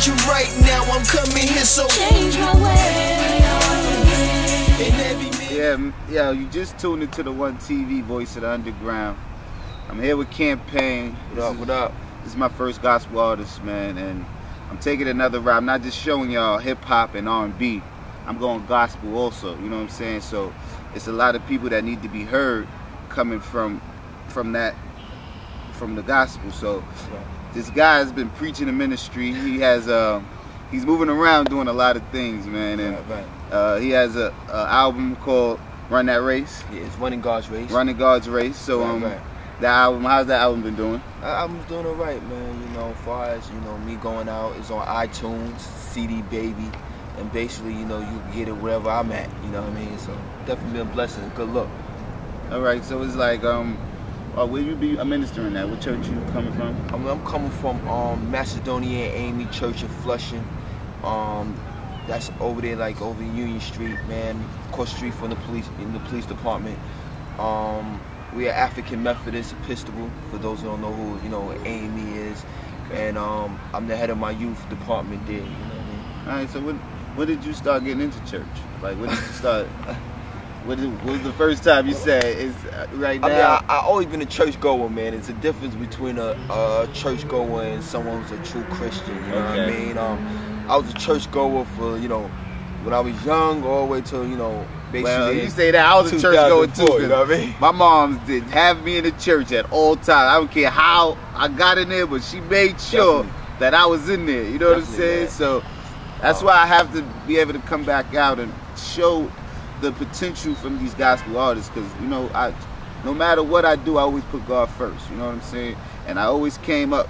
you right now. I'm coming here, so change my way. Yeah, you just tuned into the One TV Voice of the Underground. I'm here with Campaign. What up? This is my first gospel artist, man, and I'm taking another route. I'm not just showing y'all hip hop and R&B. I'm going gospel also. You know what I'm saying? So it's a lot of people that need to be heard coming from the gospel. So this guy has been preaching the ministry. He has he's moving around doing a lot of things, man, and he has a album called Run That Race. Yeah, it's Running God's Race. Running God's Race. So the album, how's that album been doing? The album's doing alright, man. You know, as far as me going out, it's on iTunes, CD Baby, and basically, you can get it wherever I'm at. You know what I mean? So definitely been a blessing. Good luck. All right. So it's like, will you be ministering at? What church you coming from? I'm coming from Macedonia Amy Church in Flushing. That's over there, like over Union Street, man. Across the street from the police department. We are African Methodist Episcopal, for those who don't know who AME is, and I'm the head of my youth department there. You know what I mean? All right. So when did you start getting into church? Like, when did you start? What was the first time you said is right now? I mean, I always been a church goer, man. It's a difference between a church goer and someone who's a true Christian. You know what I mean? I was a church goer for when I was young, all the way till basically. Well, you say that, I was a church goer too. You know what I mean? My mom did have me in the church at all times. I don't care how I got in there, but she made sure that I was in there. You know what I'm saying? Man. So that's why I have to be able to come back out and show the potential from these gospel artists, because no matter what I do, I always put God first. You know what I'm saying? And I always came up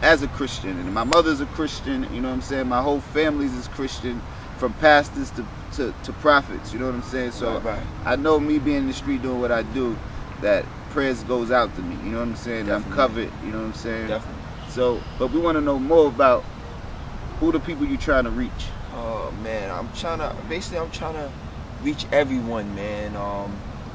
as a Christian, and my mother's a Christian. You know what I'm saying? My whole family's is Christian, from pastors to prophets. You know what I'm saying? So I know, me being in the street doing what I do, that prayers goes out to me. You know what I'm saying? Definitely. I'm covered. You know what I'm saying? Definitely. So, but we want to know more about who the people you trying to reach. Oh man, I'm trying to reach everyone, man.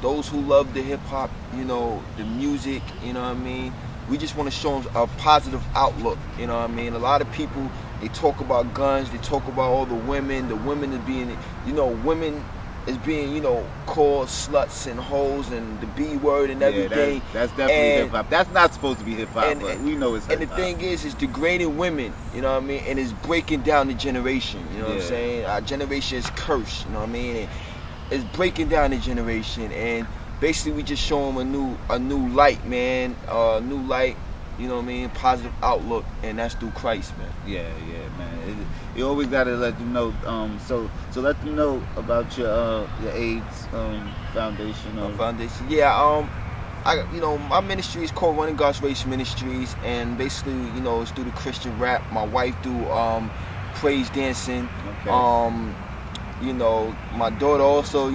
Those who love the hip hop, the music, you know what I mean? We just want to show them a positive outlook, you know what I mean? A lot of people, they talk about guns, they talk about all the women is being, women is being, called sluts and hoes and the B word and everything. That's definitely hip hop. That's not supposed to be hip hop, but we know it's hip hop. And the thing is, it's degrading women, you know what I mean? And it's breaking down the generation, you know what I'm saying? Our generation is cursed, you know what I mean? And it's breaking down the generation, and basically we just show them a new light, man. New light, you know what I mean? Positive outlook, and that's through Christ, man. Yeah, man. You always gotta let them know. So let them know about your AIDS foundation. Foundation. Yeah. My ministry is called Running God's Race Ministries, and basically, it's through the Christian rap. My wife do praise dancing. Okay. My daughter also,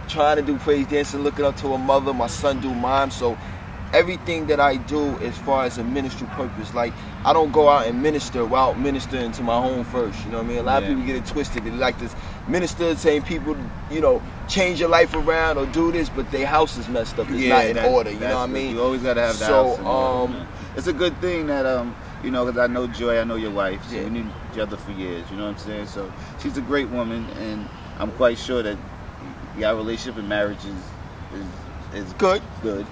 trying to do praise dancing, looking up to her mother. My son do mime. So everything that I do as far as a ministry purpose, like, I don't go out and minister without ministering to my home first. You know what I mean? A lot of people get it twisted. They like this minister saying people, change your life around or do this, but their house is messed up. It's not in order. You know what I mean? You always gotta have the house in order. It's a good thing that because I know Joy, I know your wife, so we knew each other for years, you know what I'm saying? So she's a great woman, and I'm quite sure that your relationship and marriage is good.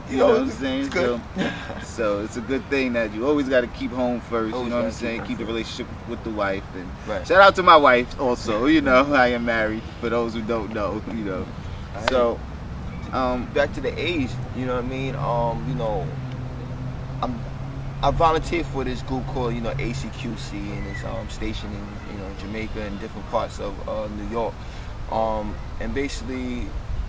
You know what I'm saying? It's good. So it's a good thing that you always got to keep home first, you know what I'm saying? Keep the relationship with the wife. And shout out to my wife also, I am married, for those who don't know, So, back to the age, you know what I mean? I volunteered for this group called, ACQC, and it's stationed in, Jamaica and different parts of New York. And basically,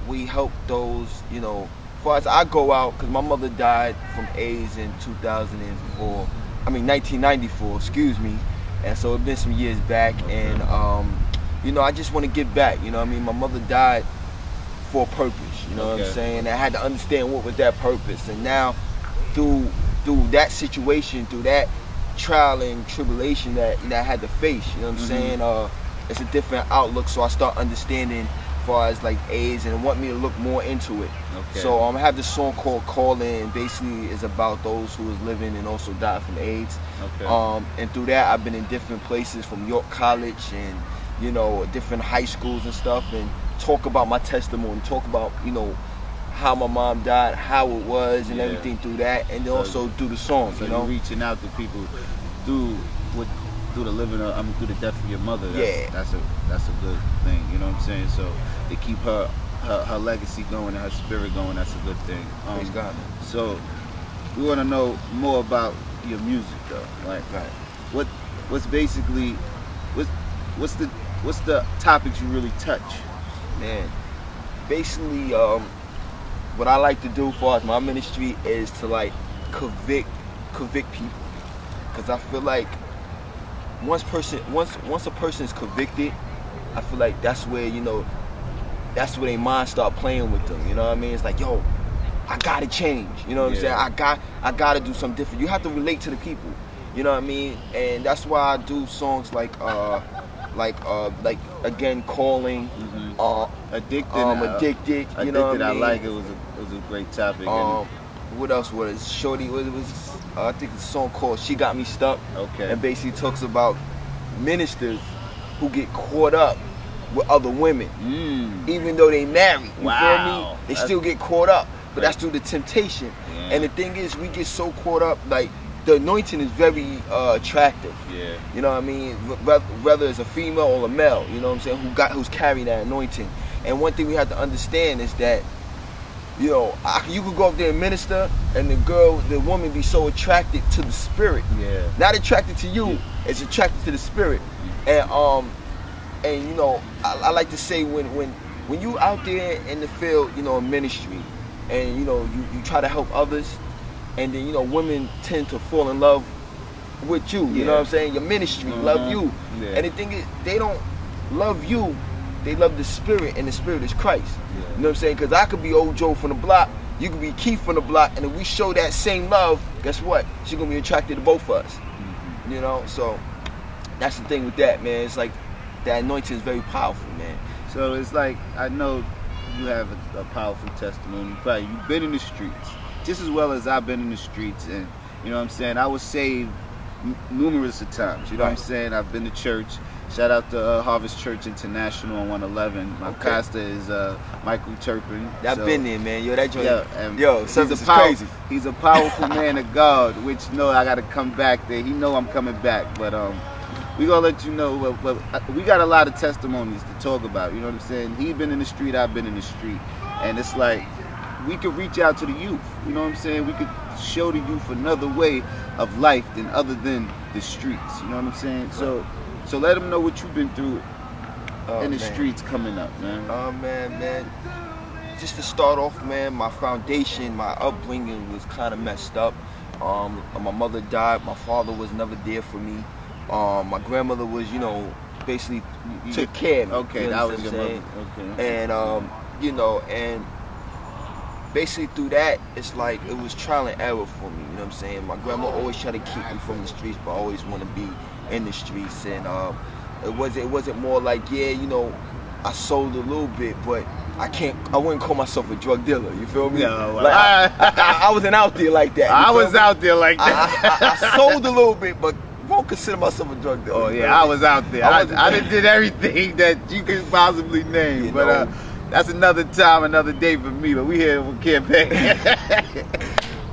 we help those, as far as I go out, because my mother died from AIDS in 1994, excuse me. And so it's been some years back, and, I just want to give back, my mother died for a purpose, what I'm saying? I had to understand what was that purpose, and now, through that situation, through that trial and tribulation that I had to face, what I'm saying? It's a different outlook, so I start understanding far as like AIDS and want me to look more into it. Okay. So I have this song called Calling, and basically is about those who is living and also died from AIDS. Okay. And through that I've been in different places, from York College and, you know, different high schools and stuff, and talk about my testimony, talk about, you know, how my mom died, how it was, and everything through that, and then also through the songs. So you know, you're reaching out to people through the living of, through the death of your mother. That's a good thing. You know what I'm saying? So to keep her legacy going and her spirit going, that's a good thing. Praise God. So we want to know more about your music, though. Like, what's the topics you really touch? Man, basically, what I like to do as far as my ministry is to like convict people, because I feel like once a person is convicted, I feel like that's where, you know, that's where their mind start playing with them. You know what I mean? It's like, yo, I gotta change. You know what I'm saying? I gotta do something different. You have to relate to the people. You know what I mean? And that's why I do songs like again, Calling, Addicted. Addicted. You know what I mean? I like it. Was a great topic. What else was it? Shorty? What it was? I think it's a song called "She Got Me Stuck." Okay. And basically talks about ministers who get caught up with other women, even though they married. You feel me? They still get caught up, but that's through the temptation. Yeah. And the thing is, we get so caught up. Like, the anointing is very attractive. Yeah. You know what I mean? Whether it's a female or a male, you know what I'm saying, who's carrying that anointing. And one thing we have to understand is that, you know, you could go up there and minister, and the woman be so attracted to the spirit. Yeah. Not attracted to you, it's attracted to the spirit. And you know, I like to say, when you out there in the field, you know, in ministry, and you know, you try to help others, and then, you know, women tend to fall in love with you. You know what I'm saying? Your ministry, love you. Yeah. And the thing is, they don't love you. They love the spirit, and the spirit is Christ. Yeah. You know what I'm saying? Because I could be old Joe from the block, you could be Keith from the block, and if we show that same love, guess what? She's going to be attracted to both of us. Mm-hmm. You know? So that's the thing with that, man. It's like that anointing is very powerful, man. So it's like, I know you have a powerful testimony. Probably you've been in the streets just as well as I've been in the streets, and you know what I'm saying, I was saved numerous of times. You know what I'm saying? I've been to church. Shout out to Harvest Church International on 111. My pastor is Michael Turpin. I've been there, man. Yo, that joint. Service is crazy. He's a powerful man of God, which I got to come back there. He know I'm coming back, but we gonna let you know. We got a lot of testimonies to talk about. You know what I'm saying? He been in the street, I've been in the street, and it's like, we could reach out to the youth. You know what I'm saying? We could show the youth another way of life than other than the streets. You know what I'm saying? So let them know what you've been through in the streets coming up, man. Oh, man. Just to start off, man, my foundation, my upbringing was kind of messed up. My mother died. My father was never there for me. My grandmother was, you know, basically took care of me. Okay, that was your mother. Okay. And, you know, and basically through that, it's like it was trial and error for me. You know what I'm saying? My grandma always tried to keep me from the streets, but I always want to be in the streets. And it wasn't more like, you know, I sold a little bit, but I wouldn't call myself a drug dealer. You feel me? No, like, I wasn't out there like that. I was out there like that. I sold a little bit, but won't consider myself a drug dealer. Oh yeah, I was out there. I did everything that you could possibly name, but that's another time, another day for me. But we here with campaign.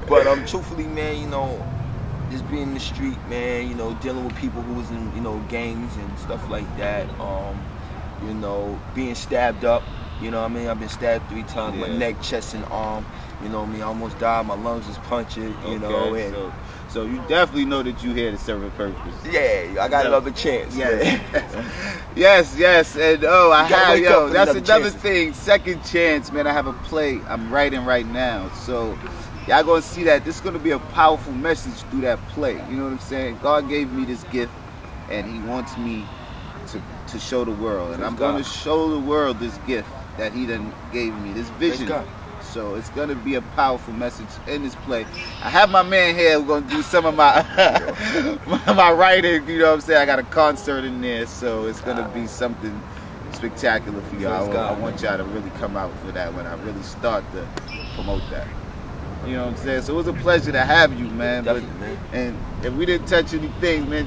But truthfully, man, you know, just being in the street, man, you know, dealing with people who was in, you know, gangs and stuff like that. You know, being stabbed up. You know what I mean? I've been stabbed 3 times, my neck, chest, and arm. You know what I mean? I almost died. My lungs was punctured. You know, and so you definitely know that you here to serve a purpose. Yeah, I got another chance. Yeah. yes, and that's another thing. Second chance, man. I have a play I'm writing right now, so y'all gonna see that this is gonna be a powerful message through that play. You know what I'm saying? God gave me this gift, and He wants me to show the world, and I'm gonna show the world this gift that He done gave me, this vision. So it's gonna be a powerful message in this play. I have my man here who's gonna do some of my my writing. You know what I'm saying? I got a concert in there, so it's gonna be something spectacular for y'all. Praise God, I want y'all to really come out for that when I really start to promote that. You know what I'm saying? So it was a pleasure to have you, man. Definitely, man. And if we didn't touch anything, man,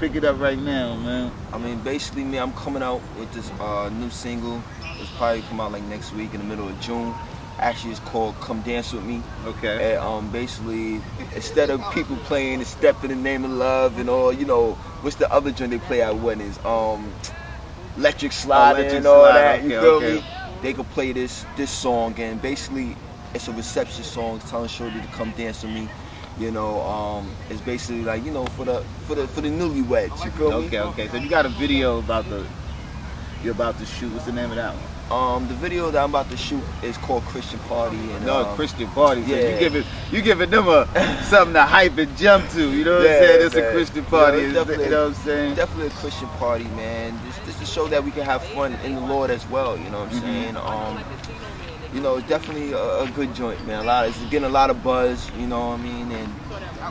pick it up right now, man. I mean, basically, man, I'm coming out with this new single. It's probably come out like next week in the middle of June. Actually, it's called "Come Dance With Me." Okay. And basically, instead of people playing the "Step in the Name of Love" and all, you know, what's the other joint they play at weddings? Electric Slide and all that. Okay, you feel okay. me? They could play this song, and basically, it's a reception song telling Shorty to come dance with me. You know, it's basically like, you know, for the newlyweds. You feel me? Okay. So you got a video you're about to shoot. What's the name of that one? The video that I'm about to shoot is called Christian Party. And, Christian Party. So yeah. you giving them something to hype and jump to. You know what I'm saying? It's a Christian party. You know, you know what I'm saying? Definitely a Christian party, man. Just to show that we can have fun in the Lord as well. You know what I'm saying? You know, it's definitely a good joint, man. It's getting a lot of buzz. You know what I mean? And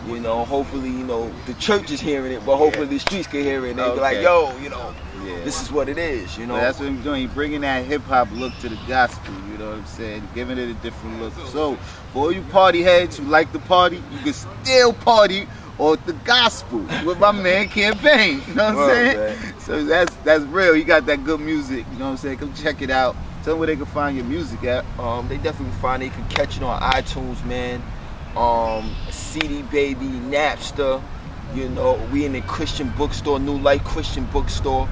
you know, hopefully, you know, the church is hearing it, but hopefully the streets can hear it. And they be like, yo, you know. Yeah. This is what it is, you know. Well, that's what I'm doing. You're bringing that hip hop look to the gospel. You know what I'm saying? Giving it a different look. So, for all you party heads who like to party, you can still party on the gospel with my man Campaign. You know what I'm saying? Man. So that's real. You got that good music. You know what I'm saying? Come check it out. Tell them where they can find your music at. They definitely find it. You can catch it on iTunes, man. CD Baby, Napster. You know, we in the Christian bookstore, New Life Christian bookstore.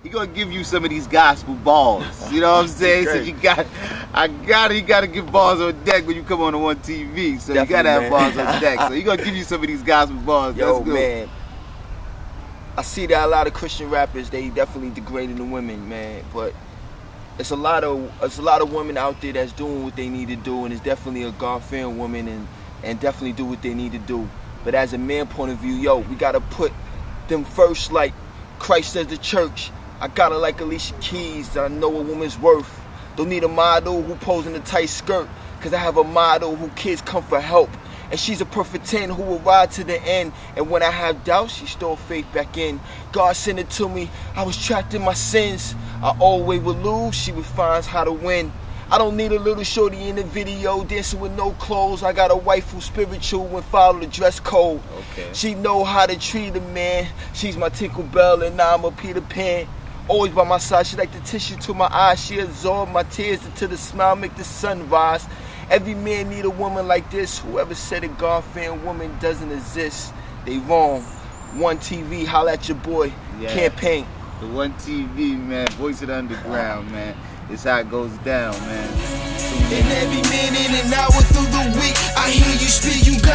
He gonna give you some of these gospel balls. You know what I'm saying? So you gotta give balls on deck when you come on the One TV. So definitely, you gotta have balls on deck. So he gonna give you some of these gospel balls. Yo, that's good. Man, I see that a lot of Christian rappers, they definitely degrading the women, man. But it's a lot of women out there that's doing what they need to do, and it's definitely a God-fearing woman and definitely do what they need to do. But as a man point of view, yo, we gotta put them first like Christ says the church. I gotta like Alicia Keys, I know a woman's worth. Don't need a model who pose in a tight skirt, cause I have a model who kids come for help. And she's a perfect 10 who will ride to the end. And when I have doubts, she stole faith back in. God sent it to me, I was trapped in my sins. I always would lose, she would find how to win. I don't need a little shorty in the video dancing with no clothes. I got a wife who's spiritual and follow the dress code. Okay. She know how to treat a man. She's my Tinkle Bell and I'm a Peter Pan. Always by my side, she like the tissue to my eyes. She absorb my tears until the smile make the sun rise. Every man need a woman like this. Whoever said a God-fearing woman doesn't exist, they wrong. One TV, holla at your boy, Campaign. The One TV, man, voice of the underground, man. It's how it goes down, man. And every minute and hour through the week, I hear you speak, you got